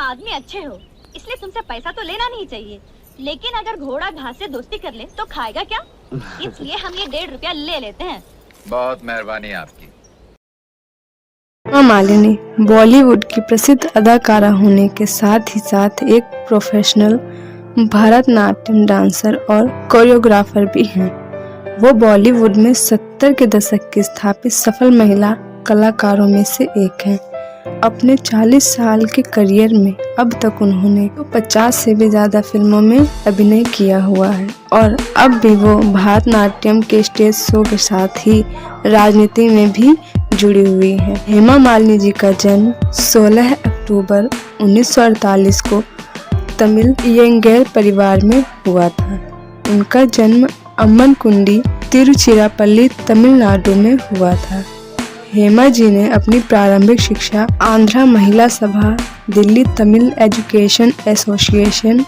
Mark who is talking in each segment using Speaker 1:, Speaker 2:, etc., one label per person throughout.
Speaker 1: आदमी अच्छे हो, इसलिए तुमसे पैसा तो लेना नहीं चाहिए, लेकिन अगर घोड़ा घास से दोस्ती कर ले तो खाएगा क्या? इसलिए हम ये 1.5 रुपया ले लेते हैं।
Speaker 2: बहुत मेहरबानी आपकी।
Speaker 3: हेमा मालिनी बॉलीवुड की प्रसिद्ध अदाकारा होने के साथ ही साथ एक प्रोफेशनल भरतनाट्यम डांसर और कोरियोग्राफर भी हैं। वो बॉलीवुड में 70 के दशक की स्थापित सफल महिला कलाकारों में से एक हैं। अपने 40 साल के करियर में अब तक उन्होंने 50 से भी ज़्यादा फिल्मों में अभिनय किया हुआ है और अब भी वो भरतनाट्यम के स्टेज शो के साथ ही राजनीति में भी जुड़ी हुई हैं। हेमा मालिनी जी का जन्म 16 अक्टूबर 1948 को तमिल यंगेर परिवार में हुआ था। उनका जन्म अम्मनकुंडी, तिरुचिरापल्ली, तमिलनाडु में हुआ था। हेमा जी ने अपनी प्रारंभिक शिक्षा आंध्रा महिला सभा, Delhi Tamil education association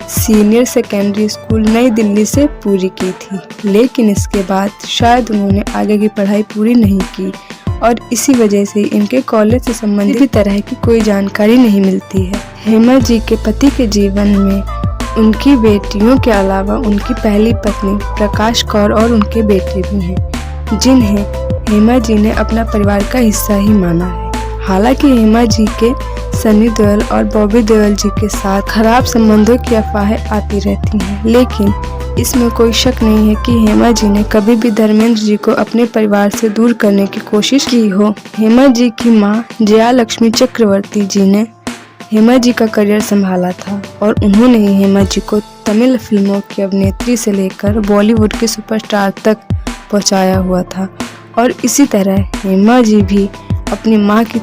Speaker 3: senior secondary school नई दिल्ली से पूरी की थी, लेकिन इसके बाद शायद उन्होंने आगे की पढ़ाई पूरी नहीं की और इसी वजह से इनके कॉलेज से संबंधित भी तरह की कोई जानकारी नहीं मिलती है। हेमा जी के पति के जीवन में उनकी बेटियों के अलावा उनकी पहली पत्नी प्रकाश कौर और उनके बेटे भी हैं, जिन्हें हेमा जी ने अपना परिवार का हिस्सा ही माना है। हालांकि हेमा जी के सनी देओल और बॉबी देओल जी के साथ खराब संबंधों की अफवाहें आती रहती हैं, लेकिन इसमें कोई शक नहीं है कि हेमा जी ने कभी भी धर्मेंद्र जी को अपने परिवार से दूर करने की कोशिश की हो। हेमा जी की मां जया लक्ष्मी चक्रवर्ती जी ने हेमा जी का करियर संभाला था और उन्होंने ही हेमा जी को तमिल फिल्मों की अभिनेत्री से लेकर बॉलीवुड के सुपरस्टार तक पहुंचाया हुआ था और इसी तरह हेमा जी भी अपनी मां की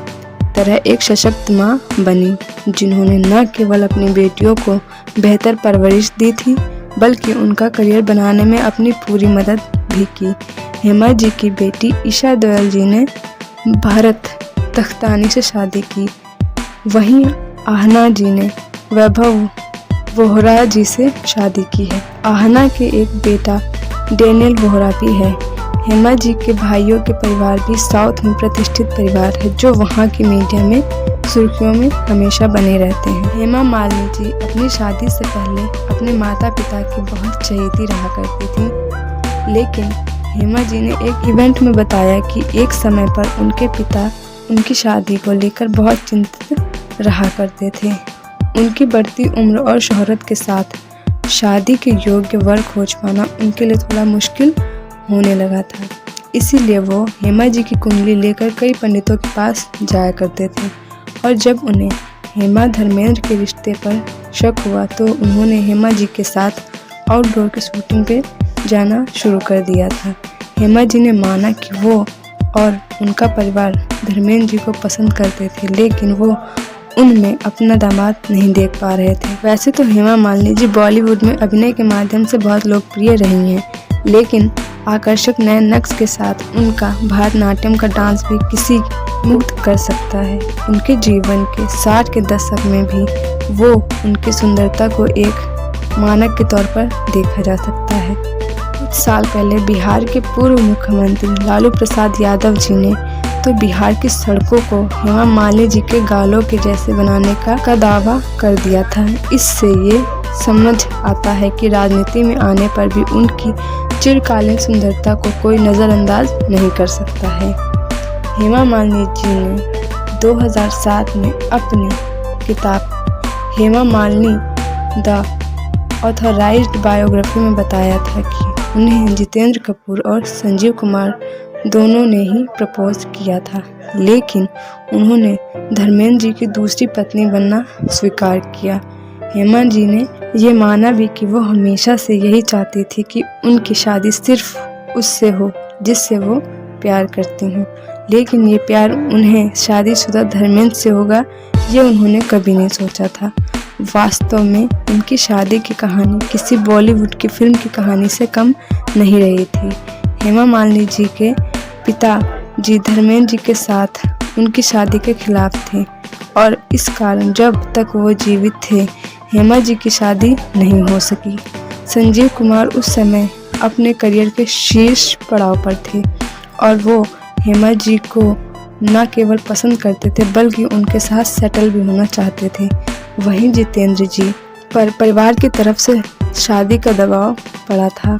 Speaker 3: तरह एक सशक्त मां बनी, जिन्होंने न केवल अपनी बेटियों को बेहतर परवरिश दी थी बल्कि उनका करियर बनाने में अपनी पूरी मदद भी की। हेमा जी की बेटी ईशा देओल जी ने भरत तख्तानी से शादी की, वहीं आहना जी ने वैभव वोहरा जी से शादी की है। आहना के एक बेटा डेनियल वोहरा भी है। हेमा जी के भाइयों के परिवार भी साउथ में प्रतिष्ठित परिवार है, जो वहाँ की मीडिया में सुर्खियों में हमेशा बने रहते हैं। हेमा मालिनी जी अपनी शादी से पहले अपने माता पिता की बहुत चहेती रहा करती थी, लेकिन हेमा जी ने एक इवेंट में बताया कि एक समय पर उनके पिता उनकी शादी को लेकर बहुत चिंतित रहा करते थे। उनकी बढ़ती उम्र और शोहरत के साथ शादी के योग्य वर खोज पाना उनके लिए थोड़ा मुश्किल होने लगा था, इसीलिए वो हेमा जी की कुंडली लेकर कई पंडितों के पास जाया करते थे और जब उन्हें हेमा धर्मेंद्र के रिश्ते पर शक हुआ तो उन्होंने हेमा जी के साथ आउटडोर की शूटिंग पे जाना शुरू कर दिया था। हेमा जी ने माना कि वो और उनका परिवार धर्मेंद्र जी को पसंद करते थे, लेकिन वो उनमें अपना दामाद नहीं देख पा रहे थे। वैसे तो हेमा मालिनी जी बॉलीवुड में अभिनय के माध्यम से बहुत लोकप्रिय रही हैं, लेकिन आकर्षक नए नक्श के साथ उनका भरतनाट्यम का डांस भी किसी मुग्ध कर सकता है। उनके जीवन के 60 के दशक में भी वो उनकी सुंदरता को एक मानक के तौर पर देखा जा सकता है। कुछ साल पहले बिहार के पूर्व मुख्यमंत्री लालू प्रसाद यादव जी ने तो बिहार की सड़कों को हेमा मालिनी जी के गालों के जैसे बनाने का दावा कर दिया था। इससे ये समझ आता है कि राजनीति में आने पर भी उनकी चिरकालीन सुंदरता को कोई नज़रअंदाज नहीं कर सकता है। हेमा मालिनी जी ने 2007 में अपनी किताब Hema Malini the authorised biography में बताया था कि उन्हें जितेंद्र कपूर और संजीव कुमार दोनों ने ही प्रपोज किया था, लेकिन उन्होंने धर्मेंद्र जी की दूसरी पत्नी बनना स्वीकार किया। हेमा जी ने ये माना भी कि वो हमेशा से यही चाहती थी कि उनकी शादी सिर्फ उससे हो जिससे वो प्यार करती हूँ, लेकिन ये प्यार उन्हें शादीशुदा धर्मेंद्र से होगा ये उन्होंने कभी नहीं सोचा था। वास्तव में उनकी शादी की कहानी किसी बॉलीवुड की फिल्म की कहानी से कम नहीं रही थी। हेमा मालिनी जी के पिता जी धर्मेंद्र जी के साथ उनकी शादी के खिलाफ थे और इस कारण जब तक वो जीवित थे हेमा जी की शादी नहीं हो सकी। संजीव कुमार उस समय अपने करियर के शीर्ष पड़ाव पर थे और वो हेमा जी को न केवल पसंद करते थे बल्कि उनके साथ सेटल भी होना चाहते थे। वहीं जितेंद्र जी पर परिवार की तरफ से शादी का दबाव पड़ा था।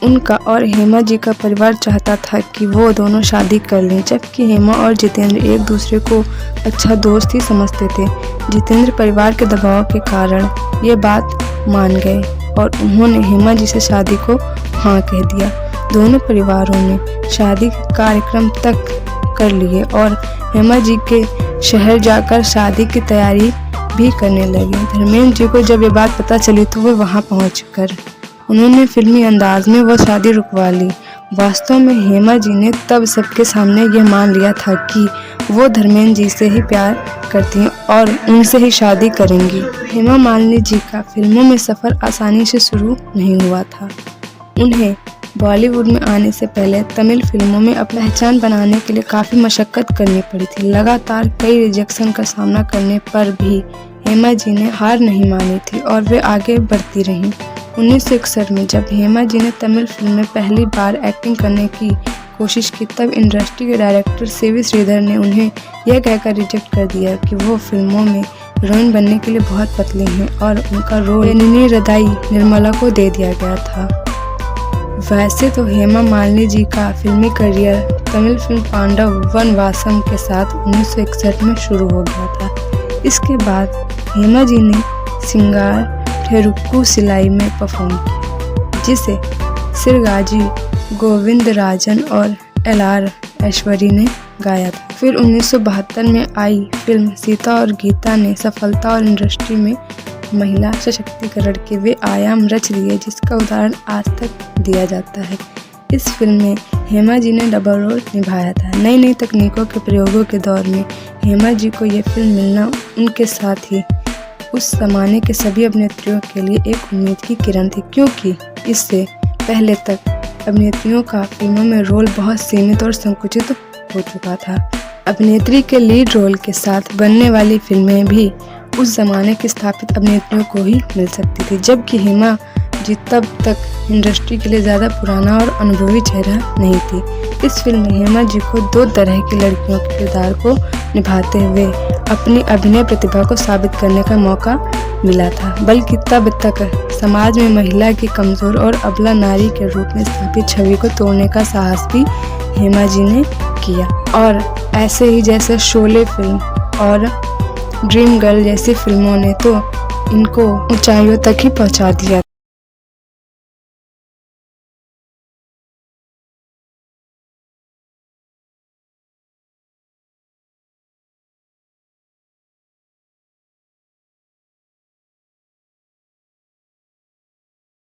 Speaker 3: उनका और हेमा जी का परिवार चाहता था कि वो दोनों शादी कर लें, जबकि हेमा और जितेंद्र एक दूसरे को अच्छा दोस्त ही समझते थे। जितेंद्र परिवार के दबाव के कारण ये बात मान गए और उन्होंने हेमा जी से शादी को हाँ कह दिया। दोनों परिवारों ने शादी के कार्यक्रम तक कर लिए और हेमा जी के शहर जाकर शादी की तैयारी भी करने लगे। धर्मेंद्र जी को जब ये बात पता चली तो वो वहाँ पहुँचकर उन्होंने फिल्मी अंदाज में वो शादी रुकवा ली। वास्तव में हेमा जी ने तब सबके सामने यह मान लिया था कि वो धर्मेंद्र जी से ही प्यार करती हैं और उनसे ही शादी करेंगी। हेमा मालिनी जी का फिल्मों में सफ़र आसानी से शुरू नहीं हुआ था। उन्हें बॉलीवुड में आने से पहले तमिल फिल्मों में अपनी पहचान बनाने के लिए काफ़ी मशक्क़त करनी पड़ी थी। लगातार कई रिजेक्शन का सामना करने पर भी हेमा जी ने हार नहीं मानी थी और वे आगे बढ़ती रहीं। 1961 में जब हेमा जी ने तमिल फिल्म में पहली बार एक्टिंग करने की कोशिश की तब इंडस्ट्री के डायरेक्टर सीवी श्रीधर ने उन्हें यह कहकर रिजेक्ट कर दिया कि वो फिल्मों में हीरोइन बनने के लिए बहुत पतली हैं और उनका रोल पेनिनी रदाई निर्मला को दे दिया गया था। वैसे तो हेमा मालिनी जी का फिल्मी करियर तमिल फिल्म पांडव वनवासम के साथ 1961 में शुरू हो गया था। इसके बाद हेमा जी ने सिंगार ठेरुक्कू सिलाई में परफॉर्म किया, जिसे सिरगाजी गोविंदराजन और एल.आर. ऐश्वरी ने गाया था। फिर 1972 में आई फिल्म सीता और गीता ने सफलता और इंडस्ट्री में महिला सशक्तिकरण के वे आयाम रच लिए जिसका उदाहरण आज तक दिया जाता है। इस फिल्म में हेमा जी ने डबल रोल निभाया था। नई नई तकनीकों के प्रयोगों के दौर में हेमा जी को ये फिल्म मिलना उनके साथ ही उस ज़माने के सभी अभिनेत्रियों के लिए एक उम्मीद की किरण थी, क्योंकि इससे पहले तक अभिनेत्रियों का फिल्मों में रोल बहुत सीमित और संकुचित हो चुका था। अभिनेत्री के लीड रोल के साथ बनने वाली फिल्में भी उस ज़माने की स्थापित अभिनेत्रियों को ही मिल सकती थी, जबकि हेमा जी तब तक इंडस्ट्री के लिए ज़्यादा पुराना और अनुभवी चेहरा नहीं थी। इस फिल्म में हेमा जी को दो तरह की लड़कियों के किरदार को निभाते हुए अपनी अभिनय प्रतिभा को साबित करने का मौका मिला था, बल्कि तब तक समाज में महिला की कमज़ोर और अबला नारी के रूप में स्थापित छवि को तोड़ने का साहस भी हेमा जी ने किया। और ऐसे ही जैसे शोले फिल्म और ड्रीम गर्ल जैसी फिल्मों ने तो इनको ऊंचाइयों तक ही पहुंचा दिया।